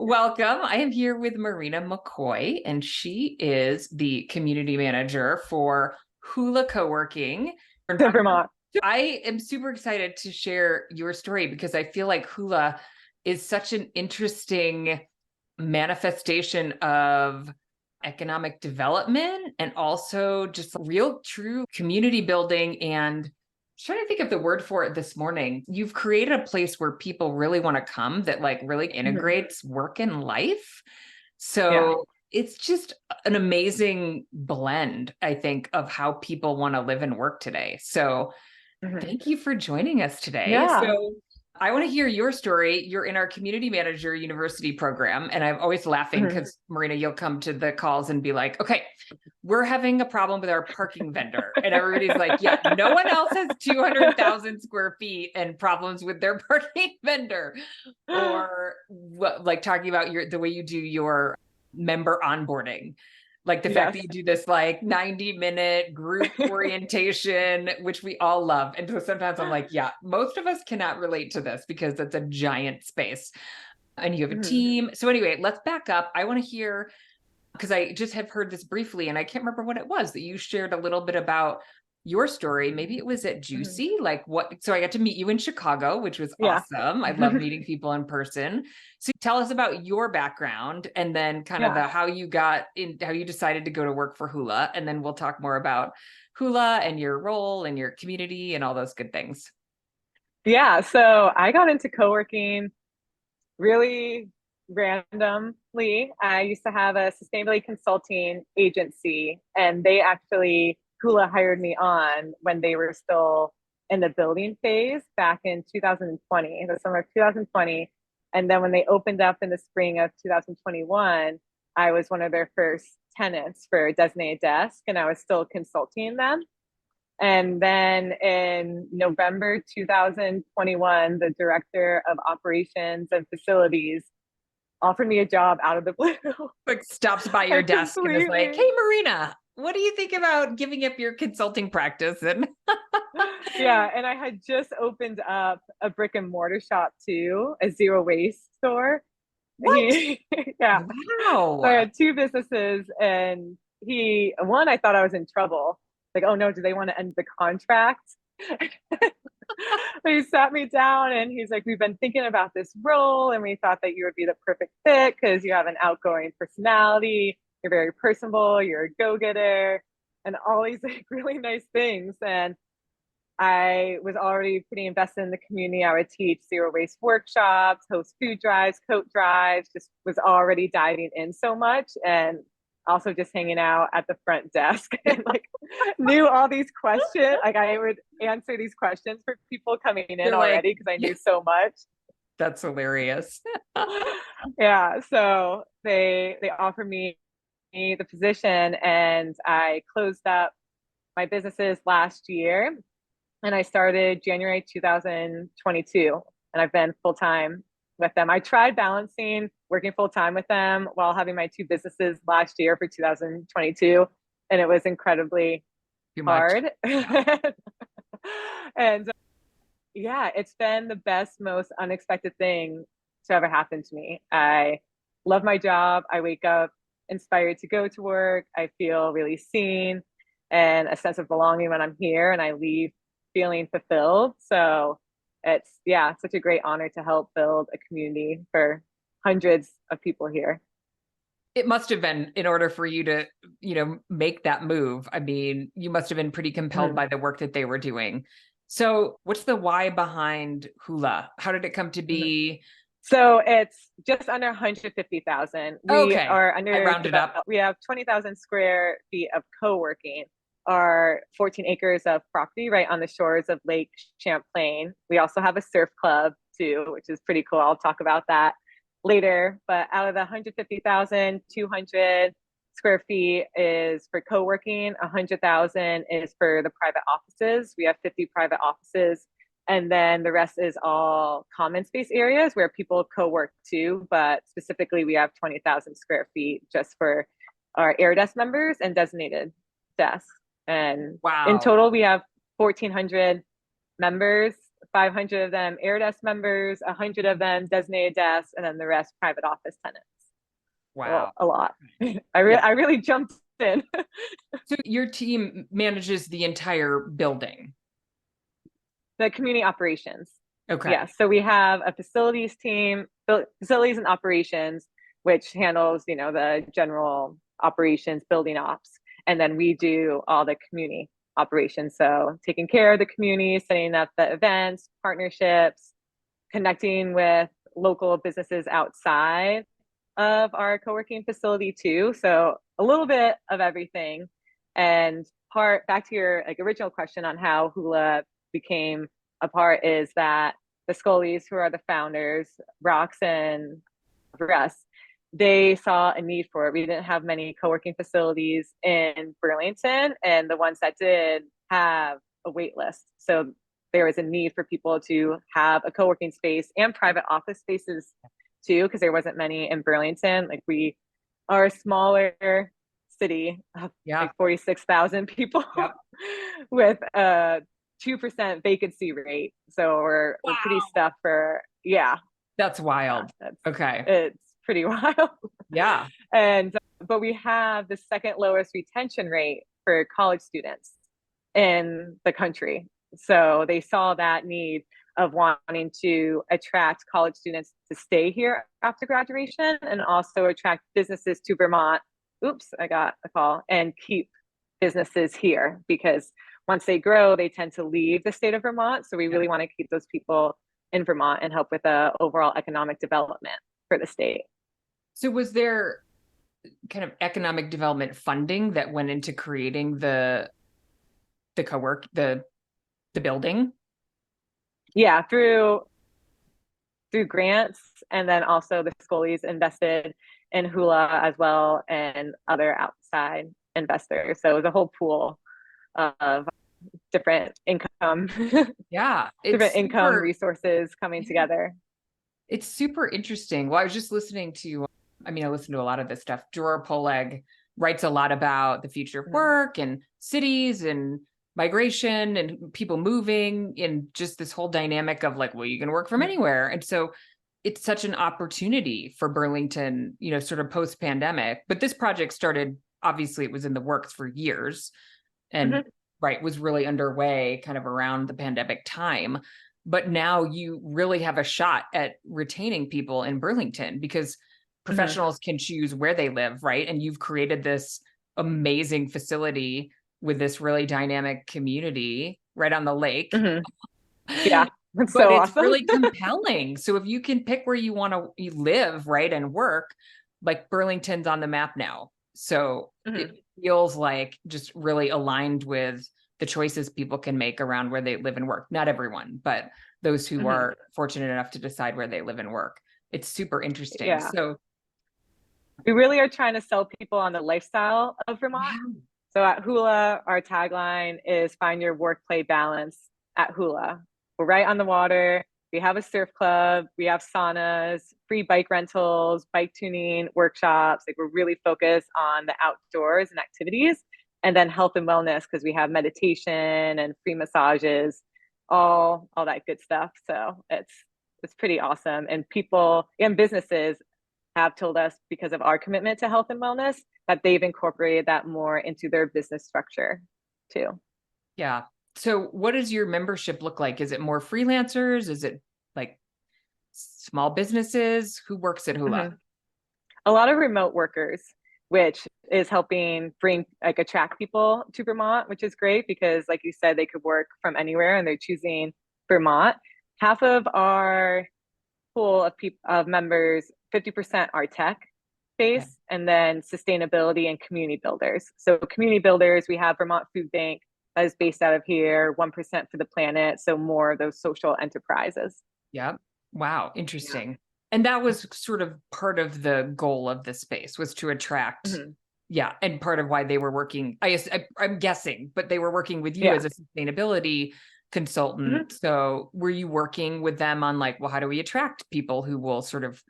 Welcome. I am here with Marina McCoy, and she is the community manager for Hula Coworking in Vermont. I am super excited to share your story because I feel like Hula is such an interesting manifestation of economic development and also just real true community building. And trying to think of the word for it this morning. You've created a place where people really want to come that like really Mhm. integrates work and life. Yeah. So it's just an amazing blend, I think, of how people want to live and work today. So Mhm. thank you for joining us today. Yeah. So I want to hear your story. You're in our community manager university program. And I'm always laughing Mhm. because Marina, you'll come to the calls and be like, okay, we're having a problem with our parking vendor. And everybody's like, yeah, no one else has 200,000 square feet and problems with their parking vendor. Or what, like talking about the way you do your member onboarding, like the fact that Yes. you do this like 90-minute group orientation, which we all love. And so sometimes I'm like, yeah, most of us cannot relate to this because it's a giant space and you have a Mhm. team. So anyway, let's back up. I want to hear, because I just have heard this briefly and I can't remember what it was that you shared a little bit about your story. Maybe it was at Mhm. Juicy, like what? So I got to meet you in Chicago, which was Yeah. awesome. I love meeting people in person. So tell us about your background and then kind of Yeah. the how you got in, how you decided to go to work for Hula. And then we'll talk more about Hula and your role and your community and all those good things. Yeah. So I got into co-working really randomly. I used to have a sustainability consulting agency, and they actually Hula hired me on when they were still in the building phase back in 2020, the summer of 2020. And then when they opened up in the spring of 2021, I was one of their first tenants for a designated desk, and I was still consulting them. And then in November 2021, the director of operations and facilities offered me a job out of the blue. Like stops by your I desk and is like, completely, hey, Marina, what do you think about giving up your consulting practice? And yeah. And I had just opened up a brick and mortar shop too, a zero waste store. what? He, yeah. So I Wow. had two businesses, and one, I thought I was in trouble. Like, oh no, do they want to end the contract? He sat me down and he's like, we've been thinking about this role and we thought that you would be the perfect fit because you have an outgoing personality, you're very personable, you're a go-getter, and all these like really nice things. And I was already pretty invested in the community. I would teach zero waste workshops, host food drives, coat drives, just was already diving in so much. And also just hanging out at the front desk and like knew all these questions. Like I would answer these questions for people coming in You're like, already because I yeah, knew so much. that's hilarious. Yeah. So they offered me the position, and I closed up my businesses last year, and I started January 2022, and I've been full time with them. I tried balancing working full time with them while having my two businesses last year for 2022, and it was incredibly Too much. hard. Yeah. And yeah, it's been the best, most unexpected thing to ever happen to me. I love my job. I wake up inspired to go to work. I feel really seen and a sense of belonging when I'm here, and I leave feeling fulfilled. So it's, yeah, such a great honor to help build a community for hundreds of people here. It must have been in order for you to, make that move. I mean, you must have been pretty compelled Mhm. by the work that they were doing. So, what's the why behind Hula? How did it come to Mhm. be? So it's just under 150,000. We Okay, are I under rounded develop. up. We have 20,000 square feet of co-working, our 14 acres of property right on the shores of Lake Champlain. We also have a surf club too, which is pretty cool. I'll talk about that later. But out of the 150,000, 200 square feet is for co-working, 100,000 is for the private offices. We have 50 private offices, and then the rest is all common space areas where people co-work too. But specifically, we have 20,000 square feet just for our air desk members and designated desks. And in Wow. total, we have 1,400 members, 500 of them air desk members, 100 of them designated desks, and then the rest private office tenants. Wow. Well, a lot. Yeah. I really jumped in. So your team manages the entire building. The community operations. Okay. Yeah, so we have a facilities team, facilities and operations, which handles, the general operations, building ops. And then we do all the community operations. So taking care of the community, setting up the events, partnerships, connecting with local businesses outside of our co-working facility too. So a little bit of everything. And back to your original question on how Hula became a part is that the Scullies, who are the founders, Rox and Russ, they saw a need for it. We didn't have many co-working facilities in Burlington, and the ones that did have a wait list. So there was a need for people to have a co-working space and private office spaces too, because there wasn't many in Burlington. We are a smaller city of 46,000 people with a 2% vacancy rate. So we're pretty stuffed for, That's wild. Okay. It's pretty wild. Yeah. But we have the second lowest retention rate for college students in the country. So they saw that need of wanting to attract college students to stay here after graduation and also attract businesses to Vermont. Oops, I got a call. And keep businesses here, because once they grow, they tend to leave the state of Vermont. So we really want to keep those people in Vermont and help with the overall economic development for the state. So was there kind of economic development funding that went into creating the building? Yeah, through grants, and then also the Scullies invested in Hula as well and other outside investors. So it was a whole pool of different income resources coming together. It's super interesting. Well, I was just listening to, I listen to a lot of this stuff. Dror Poleg writes a lot about the future of work and cities and migration and people moving, and just this whole dynamic of you can work from anywhere. And so it's such an opportunity for Burlington, sort of post-pandemic. But this project started, obviously it was in the works for years and was really underway kind of around the pandemic time. But now you really have a shot at retaining people in Burlington, because professionals can choose where they live, right? And you've created this amazing facility with this really dynamic community right on the lake. Yeah, but so it's awesome. really compelling. So if you can pick where you want to live, right, and work, Burlington's on the map now. So it feels just really aligned with the choices people can make around where they live and work. Not everyone, but those who are fortunate enough to decide where they live and work. It's super interesting. Yeah. So we really are trying to sell people on the lifestyle of Vermont. Yeah. So at Hula, our tagline is find your work-play balance at Hula. We're right on the water. We have a surf club. We have saunas, free bike rentals, bike tuning workshops. We're really focused on the outdoors and activities, and then health and wellness, because we have meditation and free massages, all that good stuff. So it's pretty awesome. And people and businesses have told us, because of our commitment to health and wellness, that they've incorporated that more into their business structure too. Yeah. So what does your membership look like? Is it more freelancers? Is it small businesses? Who works at Hula? A lot of remote workers, which is helping attract people to Vermont, which is great, because like you said, they could work from anywhere and they're choosing Vermont. Half of our pool of members, 50% are tech based, and then sustainability and community builders. So community builders, we have Vermont Food Bank that is based out of here, 1% for the planet. So more of those social enterprises. Yeah. Wow. Interesting. Yeah. And that was sort of part of the goal of this space, was to attract. Yeah. And part of why they were working, I'm guessing, but they were working with you as a sustainability consultant. So were you working with them on how do we attract people who will sort of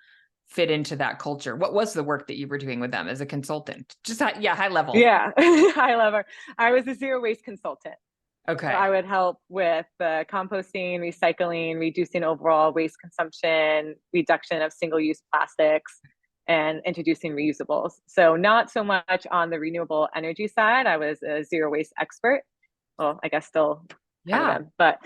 fit into that culture? What was the work that you were doing with them as a consultant? Just high level. Yeah, high level. I was a zero waste consultant. So Okay. I would help with the composting, recycling, reducing overall waste consumption, reduction of single-use plastics, and introducing reusables. So not so much on the renewable energy side. I was a zero waste expert. Well, I guess still kind of Yeah. am, but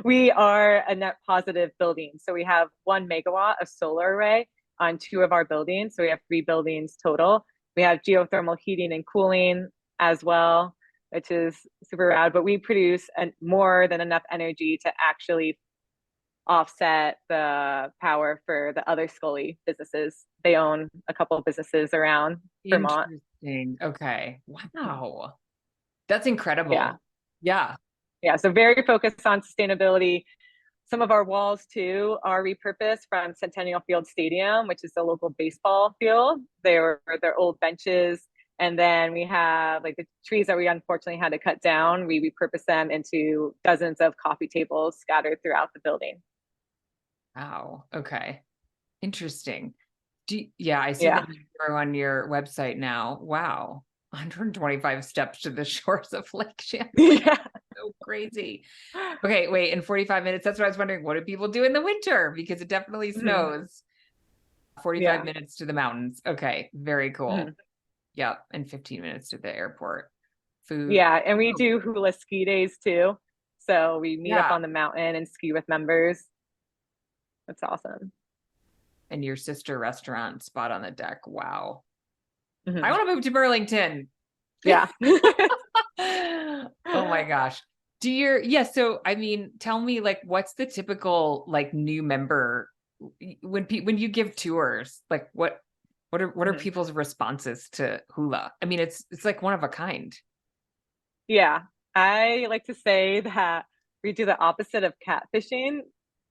we are a net positive building. So we have 1 megawatt of solar array on 2 of our buildings. So we have 3 buildings total. We have geothermal heating and cooling as well, which is super rad, but we produce more than enough energy to actually offset the power for the other Scully businesses. They own a couple of businesses around Vermont. Interesting. Okay. Wow. That's Yeah. incredible. Yeah. Yeah. So very focused on sustainability. Some of our walls too are repurposed from Centennial Field Stadium, which is the local baseball field. They're old benches. And then we have like the trees that we unfortunately had to cut down. We repurpose them into dozens of coffee tables scattered throughout the building. Wow. Okay. Interesting. Yeah, I see Yeah. that on your website now. Wow. 125 steps to the shores of Lake Champlain. Yeah. So crazy. Okay, wait, in 45 minutes, that's what I was wondering. What do people do in the winter? Because it definitely Mhm. snows. 45 Yeah. minutes to the mountains. Okay, very cool. Mhm. Yeah, and 15 minutes to the airport. Food. Yeah. And we Oh, do hula ski days too. So we meet up yeah. on the mountain and ski with members. That's awesome. And your sister restaurant spot on the deck. Wow. I Mhm. want to move to Burlington. Yeah. Oh my gosh. Yeah, so I mean, tell me like what's the typical like new member when you give tours, like what are Mhm. people's responses to hula? I mean, it's like one of a kind. Yeah, I like to say that we do the opposite of catfishing.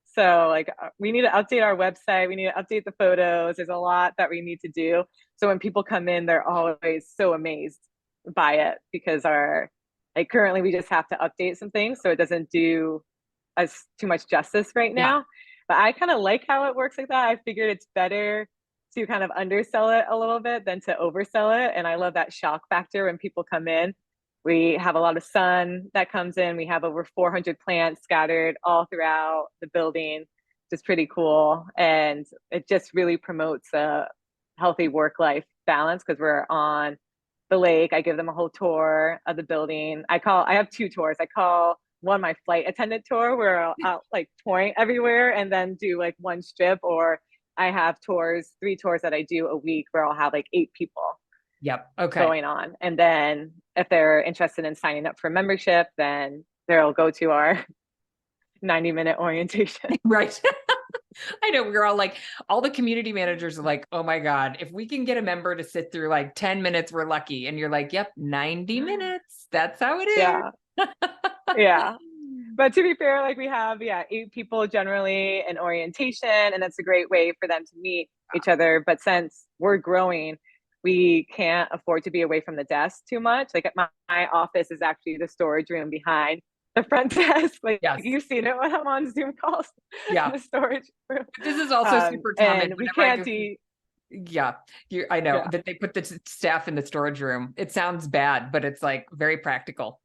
So, like, we need to update our website, we need to update the photos. There's a lot that we need to do. So when people come in, they're always so amazed by it because like currently we just have to update some things so it doesn't do us too much justice right Yeah. now. But I kind of like how it works like that. I figured it's better to kind of undersell it a little bit than to oversell it. And I love that shock factor when people come in. We have a lot of sun that comes in. We have over 400 plants scattered all throughout the building, which is pretty cool. And it just really promotes a healthy work life balance because we're on the lake. I give them a whole tour of the building. I have 2 tours. I call one my flight attendant tour where I'll like point everywhere and then do like one strip, or I have 3 tours that I do a week where I'll have like 8 people Yep. Okay. going on. And then if they're interested in signing up for membership, then they'll go to our 90-minute orientation. Right. I know we're all like, all the community managers are like, oh my God, if we can get a member to sit through like 10 minutes, we're lucky. And you're like, yep, 90 minutes. That's how it is. Yeah. Yeah. But to be fair, like we have, yeah, 8 people generally in orientation, and that's a great way for them to meet each other. But since we're growing, we can't afford to be away from the desk too much. Like my office is actually the storage room behind the front desk. Like Yes. you've seen it when I'm on Zoom calls, Yeah. the storage room. This is also super common. And we Whenever I can't go, do, yeah, I know yeah. that they put the staff in the storage room. It sounds bad, but it's like very practical.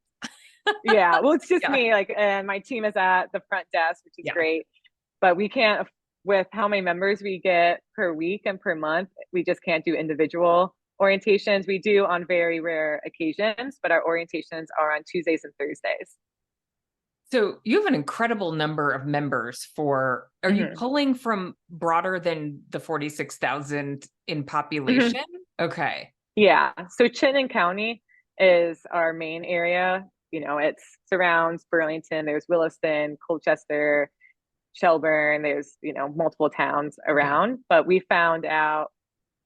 Yeah, well, it's just Yeah. me, like, and my team is at the front desk, which is Yeah. great. But we can't, with how many members we get per week and per month, we just can't do individual orientations. We do on very rare occasions, but our orientations are on Tuesdays and Thursdays. So you have an incredible number of members are you Mhm. pulling from broader than the 46,000 in Mhm. population? Okay. Yeah. So Chittenden County is our main area. You know, it surrounds Burlington. There's Williston, Colchester, Shelburne. There's, multiple towns Okay. around. But we found out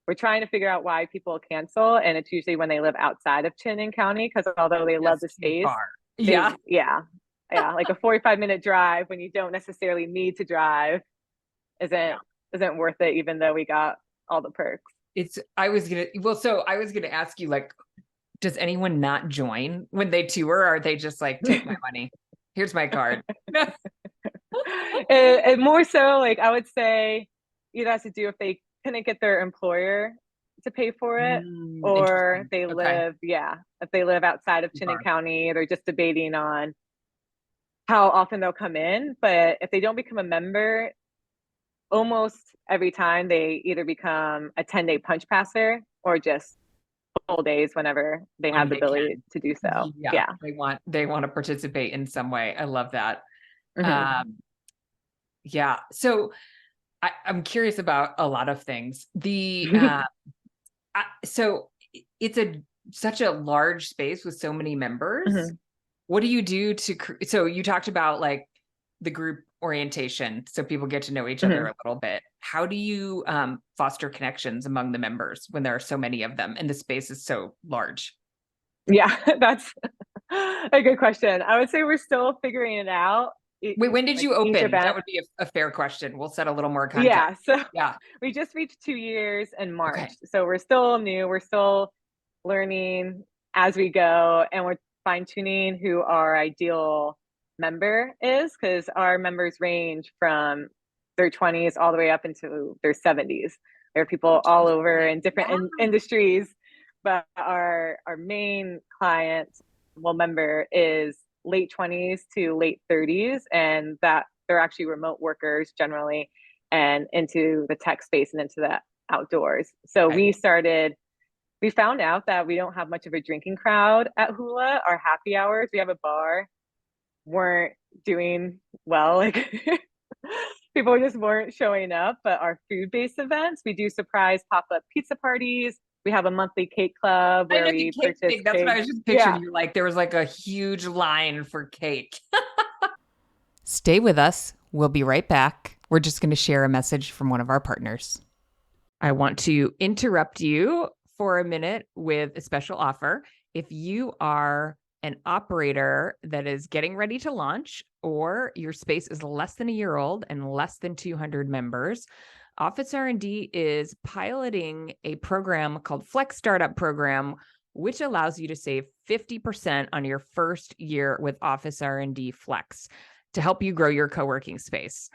we're trying to figure out why people cancel, and it's usually when they live outside of Chittenden County because although they love the Just too space, far. Yeah. yeah, yeah, like a 45-minute drive when you don't necessarily need to drive isn't isn't worth it, even though we got all the perks. I was gonna ask you, like, does anyone not join when they tour? Or are they just like, take my money? Here's my card. And more so, like I would say, it has to do if they couldn't get their employer to pay for it, or Interesting. they Okay. live, yeah, if they live outside of Chittenden Bar. County, they're just debating on how often they'll come in. But if they don't become a member, almost every time they either become a 10-day punch passer or just full days whenever they When have the they ability can. to do so. Yeah, Yeah. they want to participate in some way. I love that. Hmm. Um, yeah. So I'm curious about a lot of things. So it's such a large space with so many members. Hmm. What do you do so you talked about like the group orientation, so people get to know each other Hmm. a little bit. How do you foster connections among the members when there are so many of them and the space is so large? Yeah, that's a good question. I would say we're still figuring it out. Wait, when did Like you each open? That event. would be a fair question. We'll set a little more context. Yeah. So Yeah. we just reached 2 years in March. Okay. So we're still new. We're still learning as we go. And we're fine tuning who our ideal member is, because our members range from their 20s all the way up into their 70s. There are people all over in different Yeah. industries, but our main client, well, member is late 20s to late 30s, and that they're actually remote workers generally, and into the tech space and into the outdoors. So Okay. we found out that we don't have much of a drinking crowd at Hula. Our happy hours, we have a bar, weren't doing well. Like people just weren't showing up. But our food-based events, we do surprise pop-up pizza parties. We have a monthly cake club I where know the we cake purchase thing. That's what I cake. was just picturing. Yeah. You're like, there was like a huge line for cake. Stay with us. We'll be right back. We're just going to share a message from one of our partners. I want to interrupt you for a minute with a special offer. If you are an operator that is getting ready to launch, or your space is less than a year old and less than 200 members, Office R&D is piloting a program called Flex Startup Program, which allows you to save 50% on your first year with Office R&D Flex to help you grow your co-working space.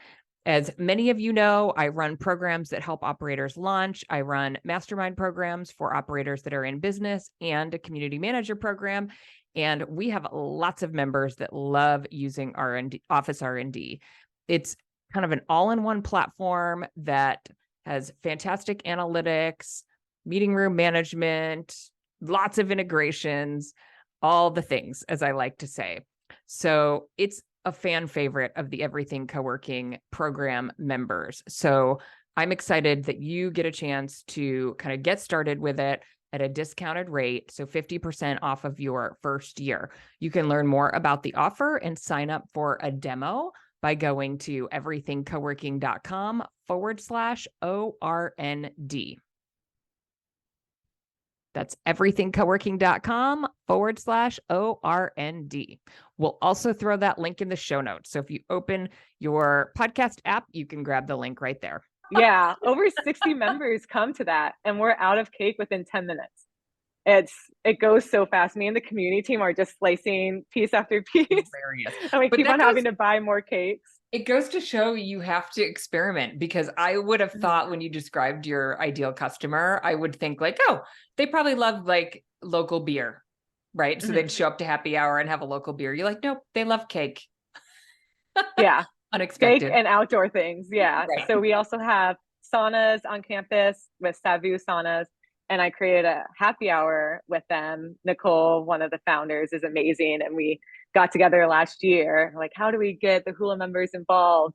As many of you know, I run programs that help operators launch. I run mastermind programs for operators that are in business and a community manager program. And we have lots of members that love using R&D, Office R&D. It's kind of an all-in-one platform that has fantastic analytics, meeting room management, lots of integrations, all the things, as I like to say. So it's a fan favorite of the Everything Coworking program members. So I'm excited that you get a chance to kind of get started with it at a discounted rate. So 50% off of your first year. You can learn more about the offer and sign up for a demo by going to everythingcoworking.com/ORND. That's everythingcoworking.com/ORND. We'll also throw that link in the show notes. So if you open your podcast app, you can grab the link right there. Yeah. Over 60 members come to that, and we're out of cake within 10 minutes. It goes so fast. Me and the community team are just slicing piece after piece. Hilarious. And we But keep that on having to buy more cakes. it goes to show you have to experiment, because I would have Mhm. thought when you described your ideal customer, I would think like, oh, they probably love like local beer, right? So Mhm. they'd show up to happy hour and have a local beer. You're like, nope, they love cake. Yeah. Cake Unexpected. and outdoor things. Yeah. Right. So we also have saunas on campus with Savu saunas. And I created a happy hour with them. Nicole, one of the founders, is amazing. And we got together last year. Like, how do we get the Hula members involved?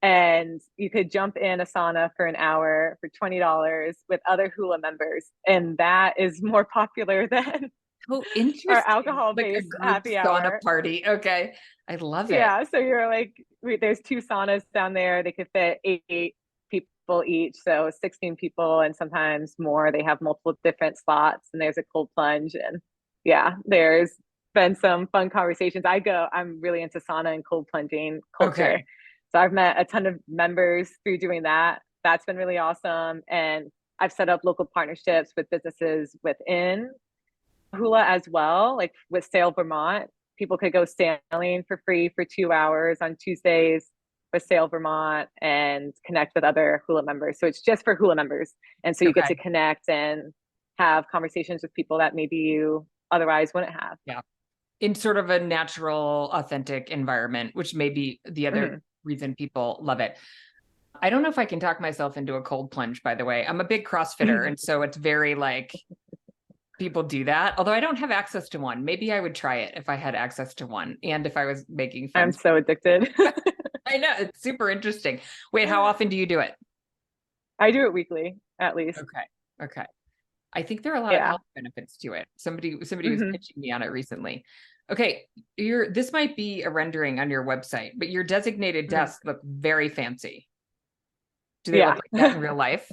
And you could jump in a sauna for an hour for $20 with other Hula members. And that is more popular than Oh, our interesting. Like a alcohol-based group happy sauna hour. party. Okay. I love it. Yeah, so you're like, there's two saunas down there. They could fit eight people each, so 16 people, and sometimes more. They have multiple different slots, and there's a cold plunge, and yeah, there's been some fun conversations. I'm really into sauna and cold plunging culture, Okay. so I've met a ton of members through doing that. That's been really awesome, and I've set up local partnerships with businesses within Hula as well, like with Sail Vermont. People could go sailing for free for 2 hours on Tuesdays. Wassail, Vermont, and connect with other Hula members. So it's just for Hula members. And so you get to Okay. connect and have conversations with people that maybe you otherwise wouldn't have. Yeah. In sort of a natural, authentic environment, which may be the other reason people love it. I don't know if I can talk myself into a cold plunge, by the way. I'm a big CrossFitter. And so it's very like people do that. Although I don't have access to one. Maybe I would try it if I had access to one and if I was making I'm friends. so addicted. I know. It's super interesting. Wait, how often do you do it? I do it weekly, at least. Okay. Okay. I think there are a lot of Yeah. health benefits to it. Somebody was Mhm. pitching me on it recently. Okay, this might be a rendering on your website, but your designated Mhm. desks look very fancy. Do they look Yeah. like that in real life?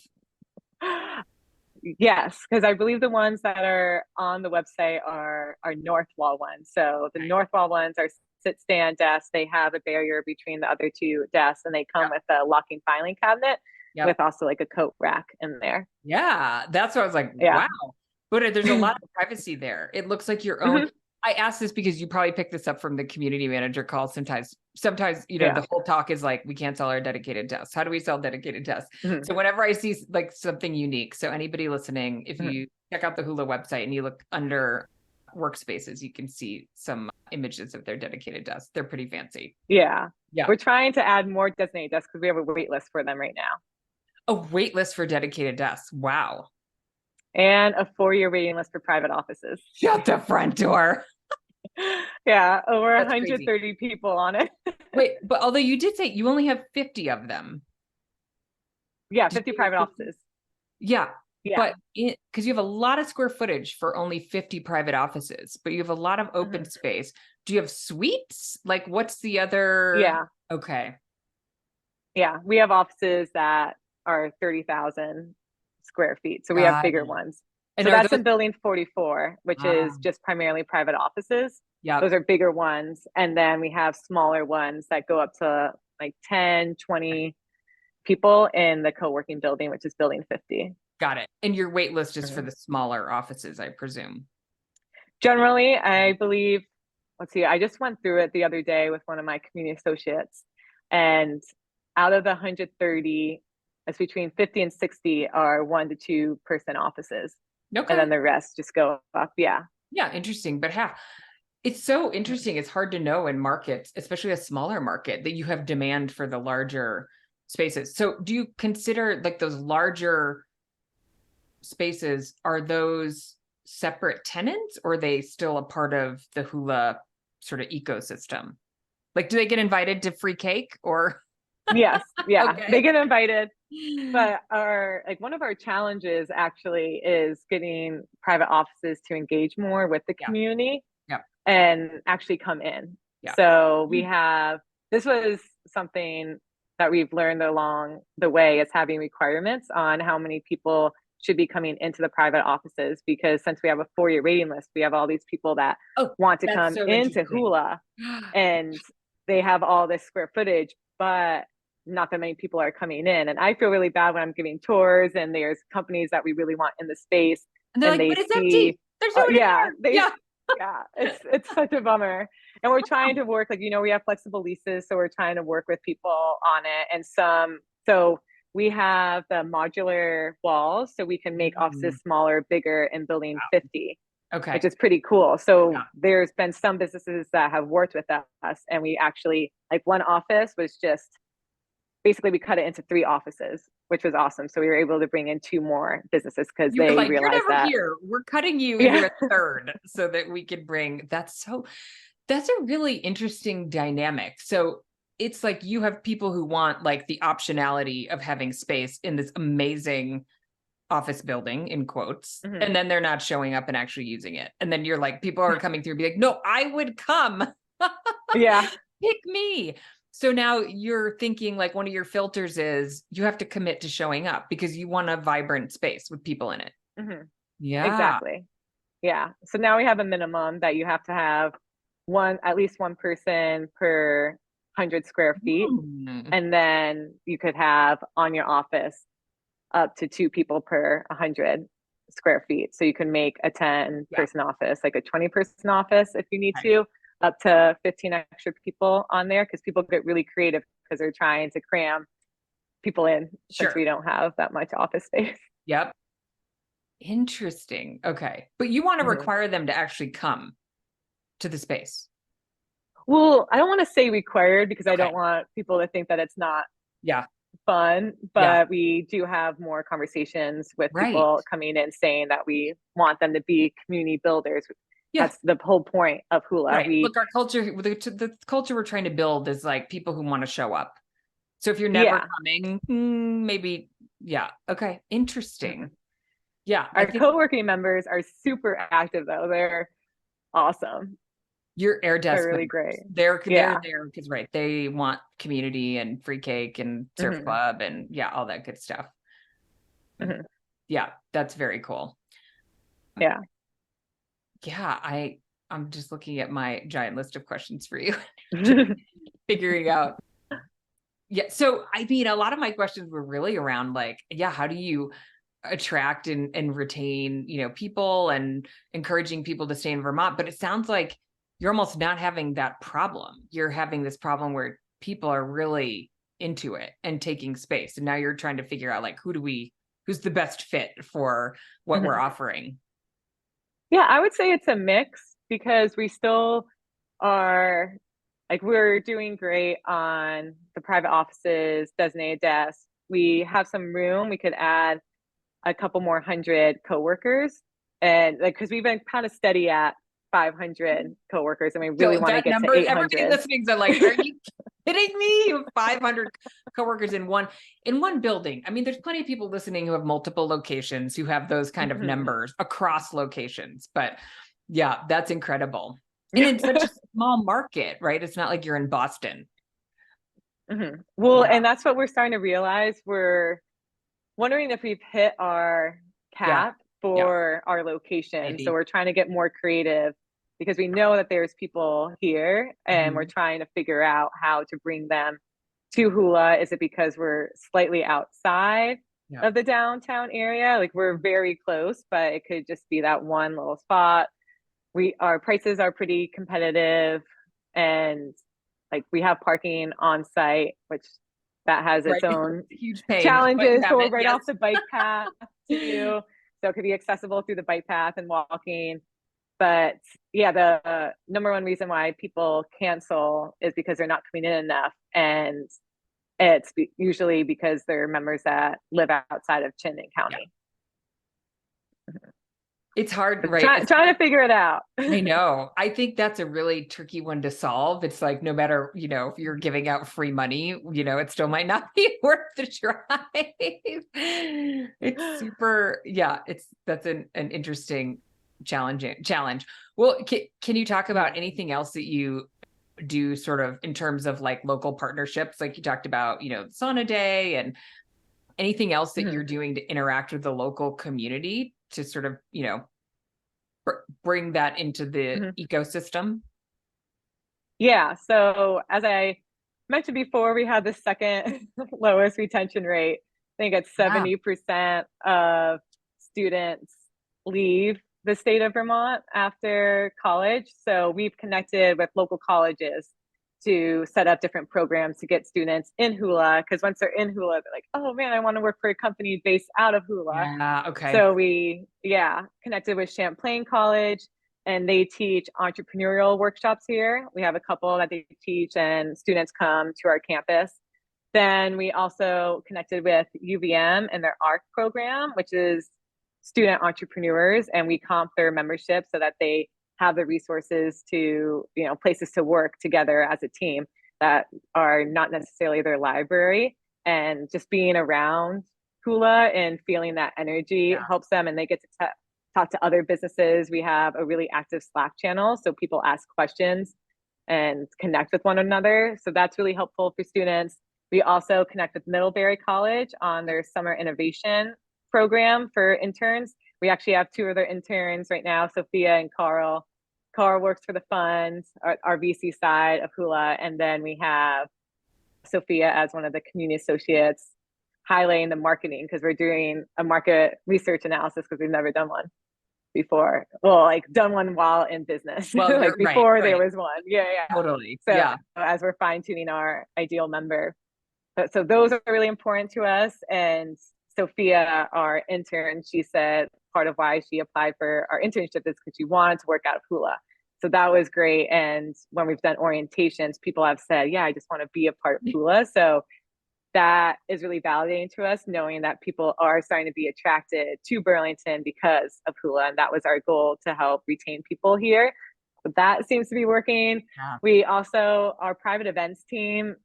Yes, because I believe the ones that are on the website are north wall ones. So the Okay. north wall ones are sit stand desks. They have a barrier between the other two desks, and they come Yep. with a locking filing cabinet Yep. with also like a coat rack in there. Yeah, that's what I was like, Yeah. wow. But there's a lot of privacy there. It looks like your own. Mhm. I asked this because you probably picked this up from the community manager call. Sometimes, Yeah. the whole talk is like, we can't sell our dedicated desks. How do we sell dedicated desks? Mhm. So whenever I see like something unique, so anybody listening, if Mhm. you check out the Hula website and you look under workspaces, you can see some images of their dedicated desks. They're pretty fancy. Yeah. Yeah. We're trying to add more designated desks because we have a wait list for them right now. A wait list for dedicated desks. Wow. And a 4-year waiting list for private offices. Shut the front door. Yeah, over That's crazy. 130 people on it. Wait, but although you did say you only have 50 of them. Yeah, Did 50 you have private 50? offices. Yeah. Yeah. But because you have a lot of square footage for only 50 private offices, but you have a lot of open Mhm. space. Do you have suites? Like what's the other? Yeah. Okay. Yeah. We have offices that are 30,000 square feet. So we have Got bigger it. ones. And So are that's those in building 44, which is just primarily private offices. yeah, Those are bigger ones. And then we have smaller ones that go up to like 10, 20 people in the co-working building, which is building 50. got it. And your wait list is for Mhm. the smaller offices, I presume. Generally, I believe, let's see, I just went through it the other day with one of my community associates, and out of the 130, it's between 50 and 60 are 1 to 2 person offices. And Okay. then the rest just go up. Yeah. Yeah, interesting. But it's so interesting. It's hard to know in markets, especially a smaller market, that you have demand for the larger spaces. So do you consider like those larger spaces, are those separate tenants or are they still a part of the Hula sort of ecosystem? Like, do they get invited to free cake or? Yes. Yeah. They Okay. get invited. But our like one of our challenges actually is getting private offices to engage more with the Yeah. community Yeah. and actually come in. Yeah. So this was something that we've learned along the way is having requirements on how many people should be coming into the private offices, because since we have a 4-year waiting list, we have all these people that Oh, want to that's come so into interesting. Hula and they have all this square footage, but not that many people are coming in. And I feel really bad when I'm giving tours and there's companies that we really want in the space And they're and like, they but it's see, empty. There's nobody yeah, there. Yeah. yeah, it's such a bummer. And we're trying to work, like, we have flexible leases. So we're trying to work with people on it. And so we have the modular walls so we can make Mm. offices smaller, bigger in building 50, which Okay. is pretty cool. So Yeah. there's been some businesses that have worked with us, and we actually, like, one office was just basically we cut it into 3 offices, which was awesome. So we were able to bring in 2 more businesses because You were they like, you're realized never that, here. We're cutting you into yeah, a third so that we could bring that's a really interesting dynamic. So it's like you have people who want like the optionality of having space in this amazing office building in quotes, Mhm. and then they're not showing up and actually using it. And then you're like, people are coming through and be like, no, I would come. Yeah, Pick me. So now you're thinking like one of your filters is you have to commit to showing up because you want a vibrant space with people in it. mhm, Yeah. exactly. Yeah. So now we have a minimum that you have to have at least one person per 100 square feet. Mm. And then you could have on your office up to 2 people per 100 square feet. So you can make a 10 Yeah. person office, like a 20-person office if you need Okay. to, up to 15 extra people on there because people get really creative because they're trying to cram people in since Sure. we don't have that much office space. Yep. Interesting. Okay. But you want to Mhm. require them to actually come to the space. Well, I don't want to say required because I Okay. don't want people to think that it's not Yeah. fun, Yeah. but we do have more conversations with Right. people coming in saying that we want them to be community builders. Yeah. That's the whole point of Hula. Right. We, Look, our culture, the culture we're trying to build is like people who want to show up. So if you're never yeah. coming, maybe, yeah. Okay. Interesting. Yeah. I Our think co-working members are super active though. They're awesome. your air They're desk really members, great. they're Yeah. there because right, they want community and free cake and surf Hmm. club and yeah, all that good stuff. Hmm. Yeah, that's very cool. Yeah. Yeah, I'm just looking at my giant list of questions for you, figuring out. Yeah, so I mean, a lot of my questions were really around like, yeah, how do you attract and retain, people and encouraging people to stay in Vermont? But it sounds like you're almost not having that problem. You're having this problem where people are really into it and taking space. And now you're trying to figure out like who's the best fit for what we're Hmm. offering. Yeah, I would say it's a mix because we still are like we're doing great on the private offices, designated desks. We have some room. We could add a couple more hundred coworkers, and like because we've been kind of steady at 500 coworkers, and we really So want to that get to number, everybody 800. listening is like, are you kidding me? You have 500 coworkers in one building. I mean, there's plenty of people listening who have multiple locations who have those kind of Mhm. numbers across locations. But yeah, that's incredible. And Yeah. in such a small market, right? It's not like you're in Boston. Well, Yeah. and that's what we're starting to realize. We're wondering if we've hit our Yeah. cap Yeah. for our location. So Maybe. we're trying to get more creative because we know that there's people here and we're Mhm. trying to figure out how to bring them to Hula. Is it because we're slightly outside Yeah. of the downtown area? Like we're very close, but it could just be that one little spot. Our prices are pretty competitive and like we have parking on site, which that has Right. its own Huge pain, but you challenges, have but we're it. right Yes. off the bike path too. So it could be accessible through the bike path and walking. But yeah, the number one reason why people cancel is because they're not coming in enough. And it's usually because they're members that live outside of Chittenden Yeah. County. It's hard, So right? trying to figure it out. I know. I think that's a really tricky one to solve. It's like no matter, if you're giving out free money, it still might not be worth the drive. It's super, yeah, that's an interesting challenge. Well, can you talk about anything else that you do sort of in terms of like local partnerships? Like you talked about, sauna day and anything else that you're doing to interact with the local community to sort of, bring that into the ecosystem? Yeah. So as I mentioned before, we had the second lowest retention rate. I think it's Yeah. 70% of students leave the state of Vermont after college. So we've connected with local colleges to set up different programs to get students in Hula. Because once they're in Hula, they're like, oh man, I want to work for a company based out of Hula. Yeah. Okay. So yeah, connected with Champlain College and they teach entrepreneurial workshops here. We have a couple that they teach and students come to our campus. Then we also connected with UVM and their ARC program, which is student entrepreneurs, and we comp their membership so that they have the resources to, places to work together as a team that are not necessarily their library. And just being around Hula and feeling that energy Yeah. helps them, and they get to talk to other businesses. We have a really active Slack channel, so people ask questions and connect with one another. So that's really helpful for students. We also connect with Middlebury College on their summer innovation program for interns. We actually have two of their interns right now, Sophia and Carl. Carl works for the fund, our VC side of Hula, and then we have Sophia as one of the community associates highlighting the marketing because we're doing a market research analysis because we've never done one. before. Well, like done one while in business, Well, like right, before there right. was one. Yeah, yeah. Totally. So Yeah. as we're fine tuning our ideal member, but so those are really important to us. And Sophia, our intern, she said part of why she applied for our internship is because she wanted to work out of Hula. So that was great. And when we've done orientations, people have said, yeah, I just want to be a part of Hula. So that is really validating to us, knowing that people are starting to be attracted to Burlington because of Hula. And that was our goal, to help retain people here. But that seems to be working. Yeah. We also, our private events team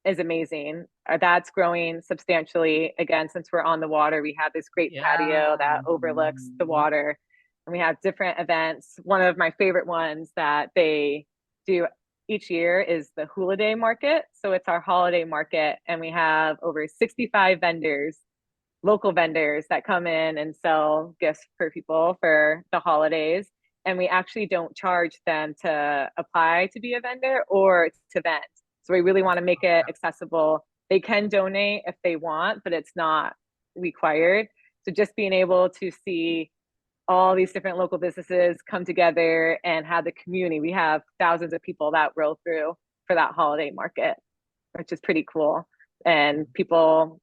is amazing. That's growing substantially. Again, since we're on the water, we have this great patio Yeah. that overlooks the water. And we have different events. One of my favorite ones that they do each year is the Hula Day market. So it's our holiday market, and we have over 65 vendors, local vendors that come in and sell gifts for people for the holidays. And we actually don't charge them to apply to be a vendor or to vend. So we really want to make it accessible. They can donate if they want, but it's not required. So just being able to see all these different local businesses come together and have the community. We have thousands of people that roll through for that holiday market, which is pretty cool. And people,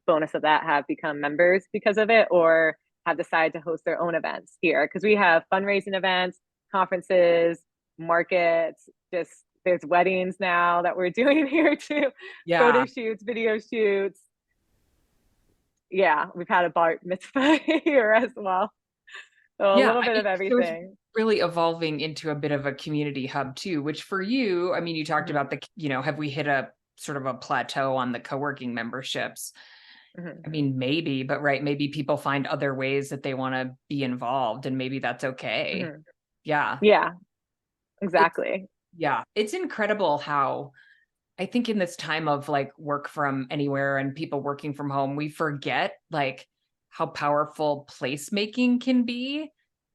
bonus of that, have become members because of it, or have decided to host their own events here. Because we have fundraising events, conferences, markets, just there's weddings now that we're doing here too. Yeah. Photo shoots, video shoots. Yeah, we've had a bar mitzvah here as well. So a Yeah. little I bit mean, of so it's everything. really evolving into a bit of a community hub too, which for you, I mean, you talked Mm-hmm. about have we hit a sort of a plateau on the co-working memberships? Mm-hmm. I mean, maybe, but right, maybe people find other ways that they want to be involved, and maybe that's okay. Mm-hmm. Yeah. Yeah, It's exactly. yeah, it's incredible how I think in this time of like work from anywhere and people working from home, we forget like how powerful placemaking can be.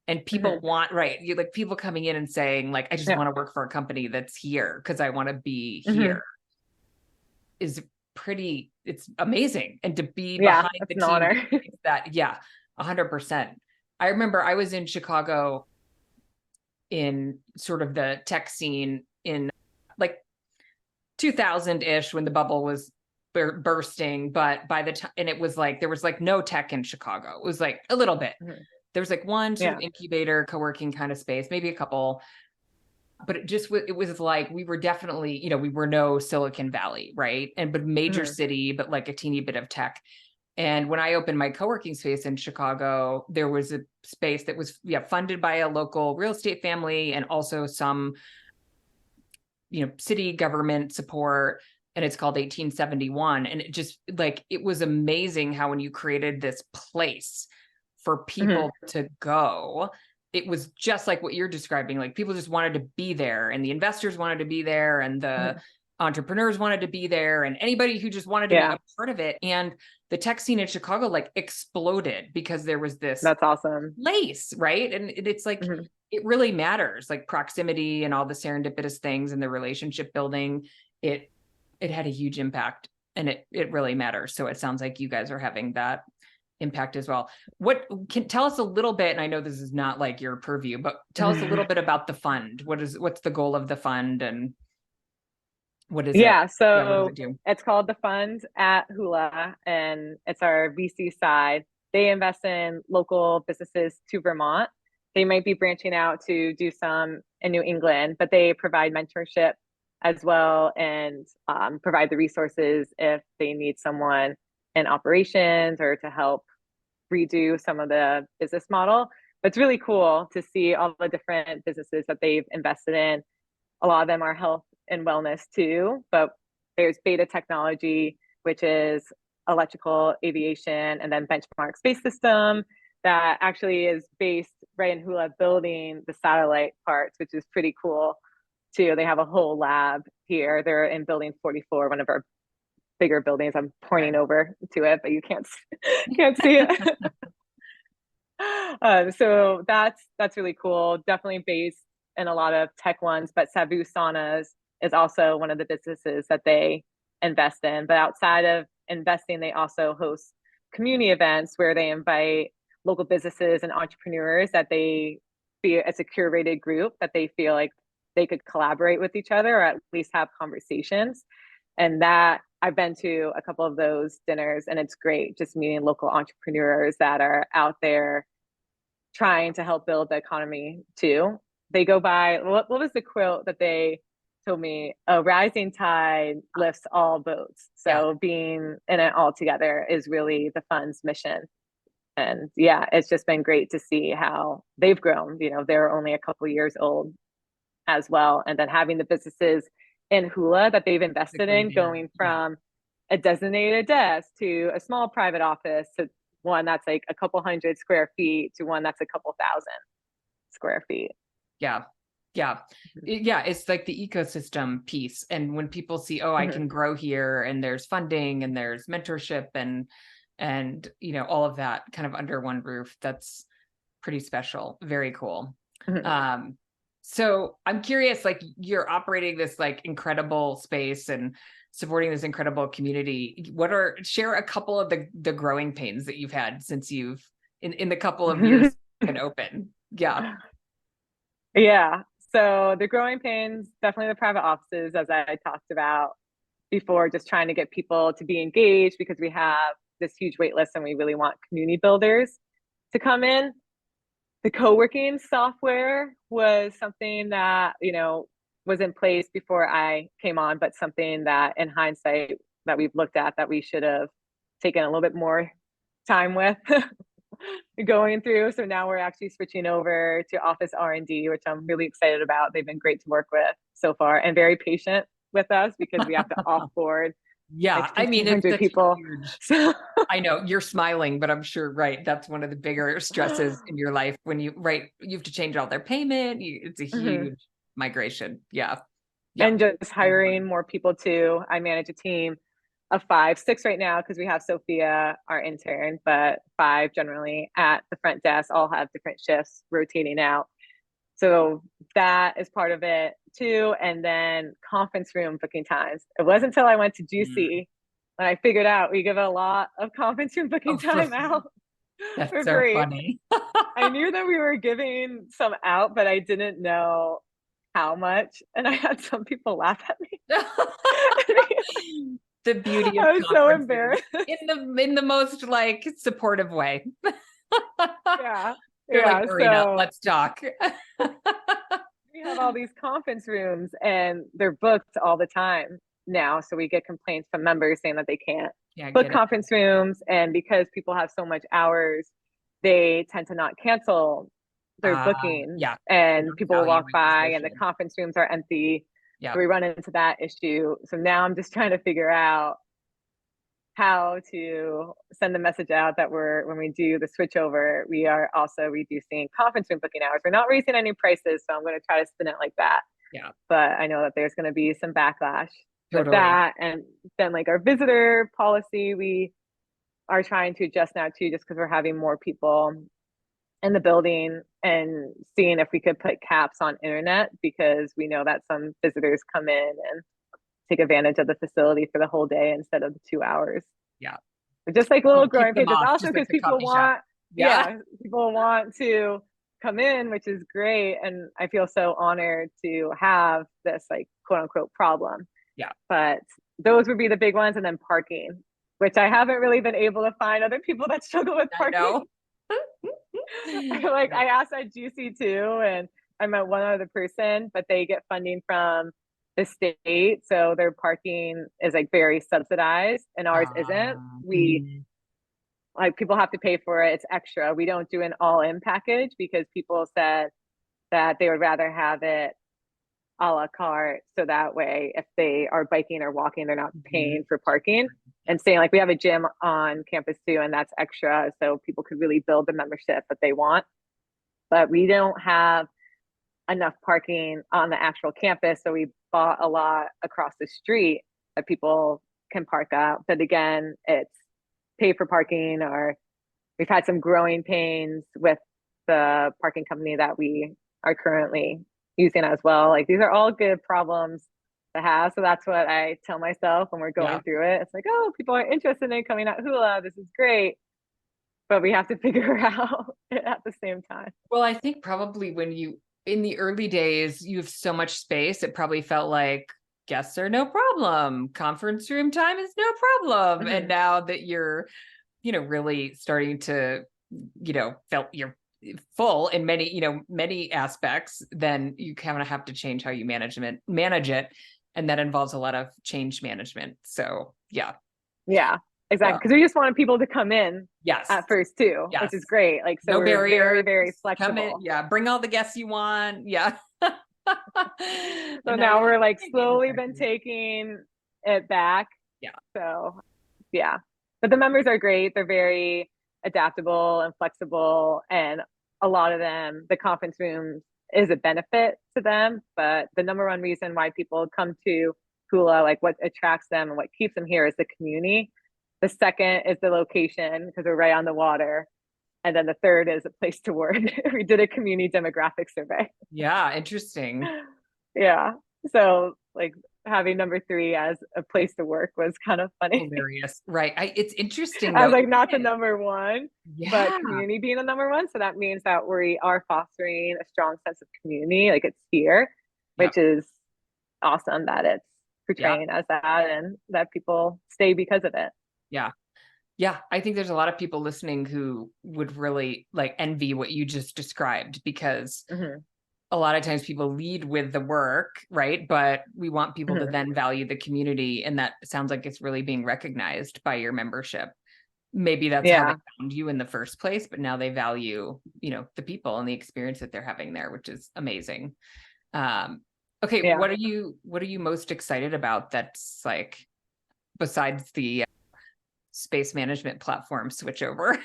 And people Mm-hmm. want, right, you like people coming in and saying, like, I just Yeah. want to work for a company that's here because I want to be Mm-hmm. here is it's amazing. And to be Yeah, behind it's the an team honor. that makes that, yeah, 100%. I remember I was in Chicago in sort of the tech scene in like 2000-ish when the bubble was bursting, but by the time, and it was like there was like no tech in Chicago. It was like a little bit. Mm-hmm. There was like one sort of Yeah. incubator co-working kind of space, maybe a couple, but it was like we were definitely, we were no Silicon Valley, right? And but major Mm-hmm. city, but like a teeny bit of tech. And when I opened my co-working space in Chicago, there was a space that was funded by a local real estate family and also some city government support, and it's called 1871. And it just like, it was amazing how when you created this place for Mm-hmm. people to go, it was just like what you're describing. Like people just wanted to be there, and the investors wanted to be there, and the Mm-hmm. entrepreneurs wanted to be there, and anybody who just wanted to be Yeah, a part of it. And the tech scene in Chicago like exploded because there was this that's awesome. place, right? And it's like, Mm-hmm. it really matters, like proximity and all the serendipitous things and the relationship building. It had a huge impact, and it really matters. So it sounds like you guys are having that impact as well. What can tell us a little bit, and I know this is not like your purview, but tell us a little bit about the fund. What's the goal of the fund, and what is it? Yeah, Yeah, what does so it do? it's called the Fund at Hula, and it's our VC side. They invest in local businesses to Vermont. They might be branching out to do some in New England, but they provide mentorship as well, and provide the resources if they need someone in operations or to help redo some of the business model. But it's really cool to see all the different businesses that they've invested in. A lot of them are health and wellness too, but there's Beta Technology, which is electrical aviation, and then Benchmark Space System that actually is based right in Hula, building the satellite parts, which is pretty cool too. They have a whole lab here. They're in building 44, one of our bigger buildings. I'm pointing over to it, but you can't see it. So that's really cool. Definitely based in a lot of tech ones, but Sabu Saunas is also one of the businesses that they invest in. But outside of investing, they also host community events where they invite local businesses and entrepreneurs that they feel it's a curated group that they feel like they could collaborate with each other or at least have conversations. And that I've been to a couple of those dinners, and it's great just meeting local entrepreneurs that are out there trying to help build the economy too. They go by, what was the quote that they told me? A rising tide lifts all boats. Yeah. So being in it all together is really the fund's mission. And yeah, it's just been great to see how they've grown. You know, they're only a couple years old as well. And then having the businesses in Hula that they've invested in going from a designated desk to a small private office to one that's like a couple hundred square feet to one that's a couple thousand square feet. Yeah. Yeah. Yeah. It's like the ecosystem piece. And when people see, oh, I can grow here and there's funding and there's mentorship and, you know, all of that kind of under one roof, that's pretty special. Very cool. So I'm curious, like you're operating this like incredible space and supporting this incredible community. Share a couple of the growing pains that you've had since you've in the couple of years been open. Yeah. Yeah. So the growing pains, definitely the private offices, as I talked about before, just trying to get people to be engaged because we have this huge wait list and we really want community builders to come in. The co-working software was something that, you know, was in place before I came on, but something that in hindsight that we've looked at that we should have taken a little bit more time with going through. So now we're actually switching over to Office R&D, which I'm really excited about. They've been great to work with so far and very patient with us because we have to offboard. Yeah, like I mean, it's people. Huge, I know you're smiling, but I'm sure, right, that's one of the bigger stresses in your life when you have to change all their payment. It's a huge migration. Yeah. And just hiring more people too. I manage a team of 5, 6 right now because we have Sophia, our intern, but 5 generally at the front desk, all have different shifts rotating out. So that is part of it too. And then conference room booking times. It wasn't until I went to Juicy when I figured out we give a lot of conference room booking time out. That's for so free. Funny. I knew that we were giving some out, but I didn't know how much. And I had some people laugh at me. The beauty of I was so embarrassed. In the most like supportive way. Yeah. You're like, Marina, let's talk. We have all these conference rooms and they're booked all the time now. So we get complaints from members saying that they can't book conference rooms. And because people have so much hours, they tend to not cancel their bookings. Yeah. And people will walk by and the conference rooms are empty. Yeah. So we run into that issue. So now I'm just trying to figure out how to send the message out that when we do the switch over, we are also reducing conference room booking hours. We're not raising any prices, so I'm going to try to spin it like that. Yeah. But I know that there's going to be some backlash with that. And then like our visitor policy, we are trying to adjust now too, just because we're having more people in the building and seeing if we could put caps on internet because we know that some visitors come in and take advantage of the facility for the whole day instead of the 2 hours. Yeah. But just like little growing pains, also because people want, people want to come in, which is great. And I feel so honored to have this like quote unquote problem. Yeah. But those would be the big ones. And then parking, which I haven't really been able to find other people that struggle with parking. I know. I asked at Juicy too, and I met one other person, but they get funding from the state, so their parking is like very subsidized, and ours isn't. We like people have to pay for it; it's extra. We don't do an all-in package because people said that they would rather have it a la carte, so that way, if they are biking or walking, they're not paying for parking. And saying like we have a gym on campus too, and that's extra, so people could really build the membership that they want. But we don't have enough parking on the actual campus, so we bought a lot across the street that people can park out. But again, it's pay for parking, or we've had some growing pains with the parking company that we are currently using as well. Like these are all good problems to have. So that's what I tell myself when we're going through it. It's like, oh, people are interested in coming out Hula. This is great. but we have to figure out at the same time. Well, I think probably when in the early days, you have so much space, it probably felt like guests are no problem. Conference room time is no problem. And now that you're, really starting to, felt you're full in many aspects, then you kind of have to change how you manage it. And that involves a lot of change management. So yeah. Yeah, exactly. Because we just wanted people to come in at first too, which is great. Like, so no we're barriers, very, very flexible. Come in, yeah, bring all the guests you want. Yeah. So now we're like slowly been taking it back. Yeah. So yeah. But the members are great. They're very adaptable and flexible. And a lot of them, the conference room is a benefit to them. But the number one reason why people come to Hula, like what attracts them and what keeps them here, is the community. The second is the location, because we're right on the water. And then the third is a place to work. We did a community demographic survey. Yeah, interesting. Yeah. So like having number 3 as a place to work was kind of funny. Hilarious. Right. It's interesting. I was like, not the number 1, yeah, but community being the number 1. So that means that we are fostering a strong sense of community. Like, it's here, which is awesome that it's portraying as that, and that people stay because of it. Yeah. Yeah, I think there's a lot of people listening who would really like envy what you just described, because a lot of times people lead with the work, right? But we want people to then value the community. And that sounds like it's really being recognized by your membership. Maybe that's how they found you in the first place, but now they value, the people and the experience that they're having there, which is amazing. Okay. What are you most excited about that's like, besides the space management platform switchover?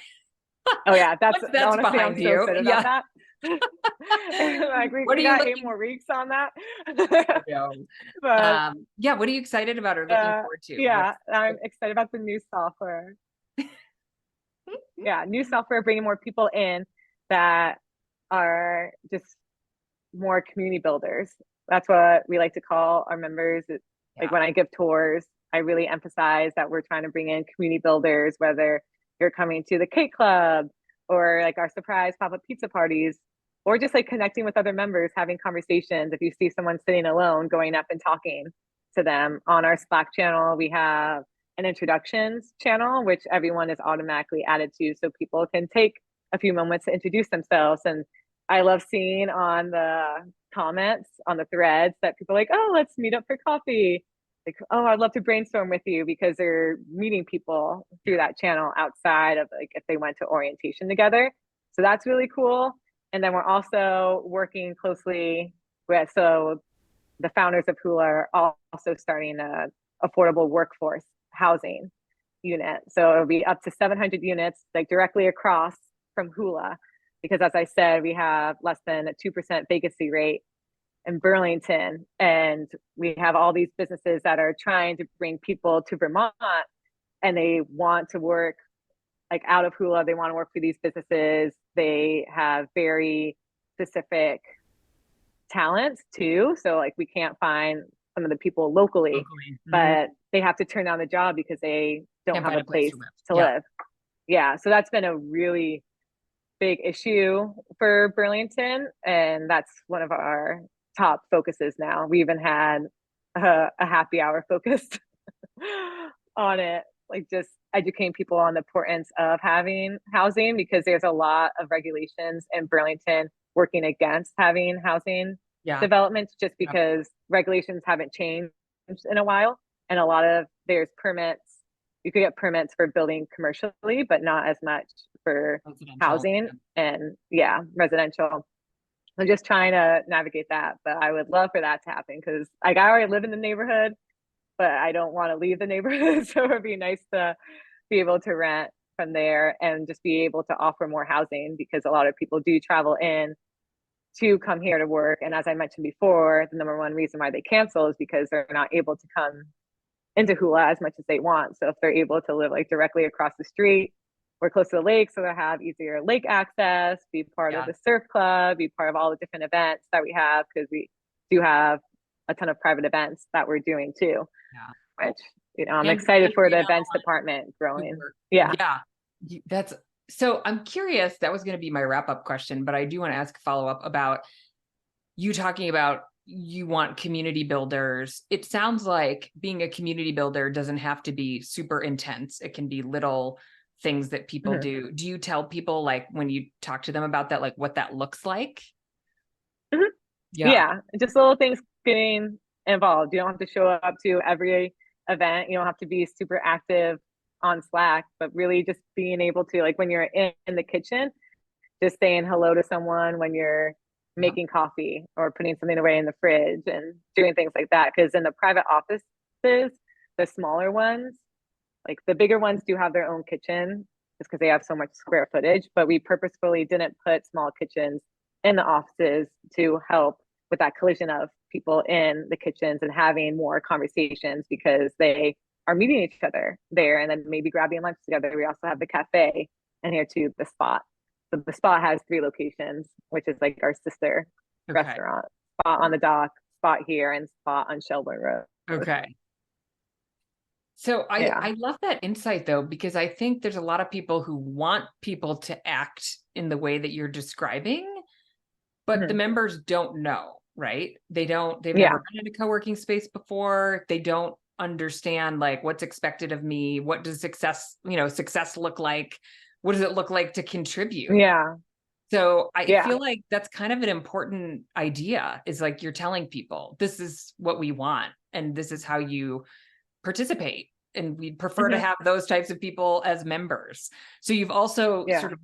Oh yeah, that's honestly, behind I'm so excited about that. Like, we got 8 more weeks on that. But what are you excited about or looking forward to? I'm excited about the new software. New software, bringing more people in that are just more community builders. That's what we like to call our members. Like, when I give tours, I really emphasize that we're trying to bring in community builders, whether you're coming to the cake club or like our surprise pop-up pizza parties, or just like connecting with other members, having conversations. If you see someone sitting alone, going up and talking to them. On our Slack channel, we have an introductions channel, which everyone is automatically added to, so people can take a few moments to introduce themselves. And I love seeing on the comments on the threads that people are like, oh, let's meet up for coffee. Like, oh, I'd love to brainstorm with you, because they're meeting people through that channel outside of like if they went to orientation together. So that's really cool. And then we're also working closely with, so the founders of Hula are also starting a affordable workforce housing unit. So it'll be up to 700 units, like directly across from Hula, because as I said, we have less than a 2% vacancy rate in Burlington, and we have all these businesses that are trying to bring people to Vermont, and they want to work like out of Hula. They want to work for these businesses. They have very specific talents too. So like, we can't find some of the people locally. But they have to turn down the job because they don't have a place to live. Yeah. So that's been a really big issue for Burlington. And that's one of our top focuses now. We even had a happy hour focused on it, like just educating people on the importance of having housing, because there's a lot of regulations in Burlington working against having housing developments, just because regulations haven't changed in a while. And a lot of there's permits, you could get permits for building commercially, but not as much for housing and residential. I'm just trying to navigate that, but I would love for that to happen, because like, I already live in the neighborhood, but I don't want to leave the neighborhood. So it would be nice to be able to rent from there and just be able to offer more housing, because a lot of people do travel in to come here to work. And as I mentioned before, the number one reason why they cancel is because they're not able to come into Hula as much as they want. So if they're able to live like directly across the street, we're close to the lake, so they'll have easier lake access, be part of the surf club, be part of all the different events that we have, because we do have a ton of private events that we're doing too, which, I'm excited for the events department growing. Yeah. That's So I'm curious, that was going to be my wrap up question, but I do want to ask a follow up about you talking about you want community builders. It sounds like being a community builder doesn't have to be super intense. It can be little things that people Mhm. do. Do you tell people, like, when you talk to them about that, like what that looks like? Mhm. Yeah. Yeah, just little things getting involved. You don't have to show up to every event. You don't have to be super active on Slack, but really just being able to, like, when you're in the kitchen, just saying hello to someone when you're Yeah. making coffee or putting something away in the fridge and doing things like that. Because in the private offices, the smaller ones, like the bigger ones do have their own kitchen just because they have so much square footage, but we purposefully didn't put small kitchens in the offices to help with that collision of people in the kitchens and having more conversations because they are meeting each other there and then maybe grabbing lunch together. We also have the cafe and here too, the spot. So the spot has 3 locations, which is like our sister Okay. restaurant, spot on the dock, spot here, and spot on Shelburne Road. Okay. So I Yeah. I love that insight though, because I think there's a lot of people who want people to act in the way that you're describing, but the Mhm. members don't know, right? They've Yeah. never been in a co-working space before. They don't understand like what's expected of me. What does success look like? What does it look like to contribute? Yeah. So I Yeah. feel like that's kind of an important idea, is like you're telling people this is what we want and this is how you participate, and we'd prefer to Mhm. have those types of people as members. So you've also Yeah. sort of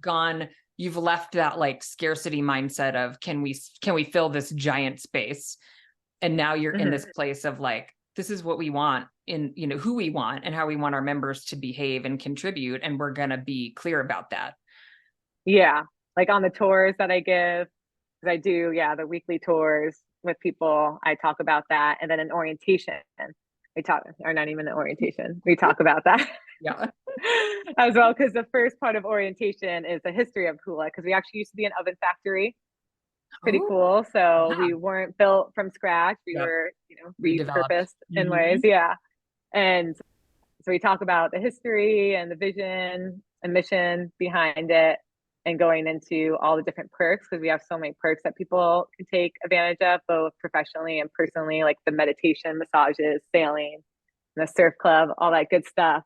you've left that like scarcity mindset of can we fill this giant space, and now you're in Mhm. this place of like, this is what we want, in who we want and how we want our members to behave and contribute, and we're going to be clear about that. Yeah. Like on the tours that I give, because I do, yeah, the weekly tours with people, I talk about that. And then in orientation, we talk, or not even the orientation, we talk about that Yeah. as well. Because the first part of orientation is the history of hula, because we actually used to be an oven factory. Pretty Oh, cool. So yeah. we weren't built from scratch. We Yep. were, Redeveloped. repurposed in ways. Mhm. Yeah. And so we talk about the history and the vision and mission behind it and going into all the different perks because we have so many perks that people can take advantage of both professionally and personally, like the meditation, massages, sailing, the surf club, all that good stuff.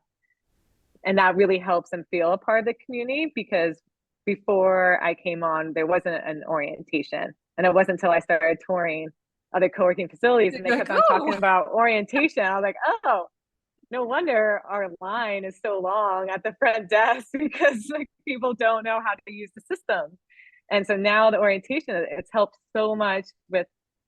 And that really helps them feel a part of the community because before I came on, there wasn't an orientation. And it wasn't until I started touring other co-working facilities and they Like, kept on talking oh, about orientation. I was like, oh, no wonder our line is so long at the front desk because like people don't know how to use the system. And so now the orientation, it's helped so much with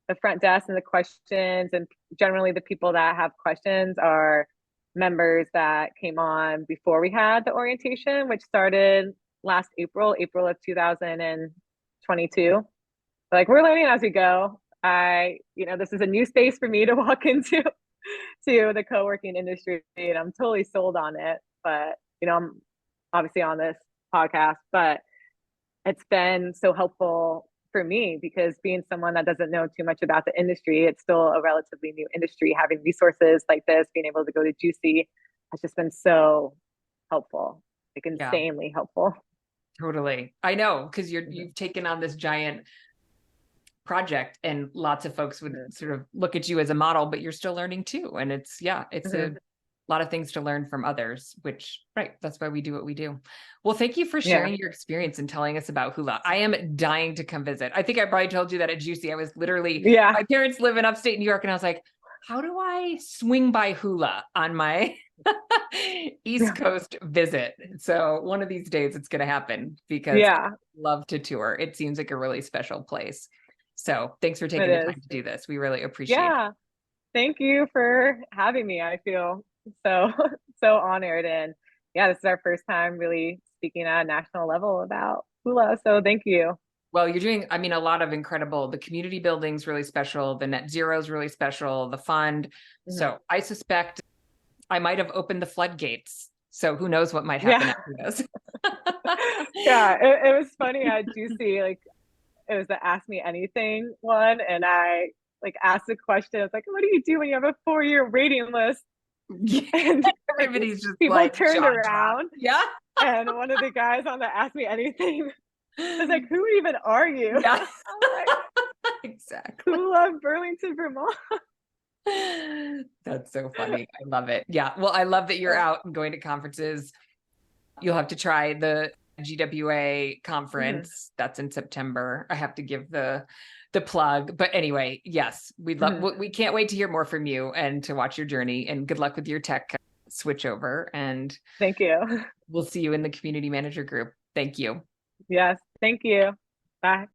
the front desk and the questions. And generally the people that have questions are members that came on before we had the orientation, which started last April of 2022. Like we're learning as we go. This is a new space for me to walk into to the co-working industry and I'm totally sold on it. But, I'm obviously on this podcast, but it's been so helpful for me because being someone that doesn't know too much about the industry, it's still a relatively new industry. Having resources like this, being able to go to Juicy has just been so helpful, like yeah, insanely helpful. totally. I know, because Mhm. you've taken on this giant project, and lots of folks would Mhm. sort of look at you as a model, but you're still learning too. And it's Mhm. a lot of things to learn from others, which, right, that's why we do what we do. Well, thank you for Yeah. sharing your experience and telling us about hula. I am dying to come visit. I think I probably told you that at Juicy. I was literally, Yeah. my parents live in upstate New York, and I was like, how do I swing by hula on my East Yeah. Coast visit? So one of these days it's going to happen, because I Yeah. love to tour. It seems like a really special place. So thanks for It taking the is. time to do this. We really appreciate it. Yeah. Thank you for having me. I feel so so honored and yeah, this is our first time really speaking at a national level about hula. So thank you. Well, you're doing, I mean, a lot of incredible. The community building's really special. The net zero is really special. The fund. Mhm. So I suspect I might have opened the floodgates. So who knows what might happen Yeah. after this. Yeah. It was funny at Juicy, like it was the Ask Me Anything one. And I like asked the question, it's like, what do you do when you have a 4-year waiting list And Everybody's just people like turned jaw dropped. around, Yeah. and one of the guys on the Ask Me Anything was like, "Who even are you?" Yeah. I'm like, Exactly. "Hula, Burlington, Vermont." That's so funny. I love it. Yeah. Well, I love that you're out and going to conferences. You'll have to try the GWA conference. That's in September. I have to give the plug. But anyway, yes, we can't wait to hear more from you and to watch your journey, and good luck with your tech switch over, and Thank you. we'll see you in the community manager group. Thank you. Yes, thank you. Bye.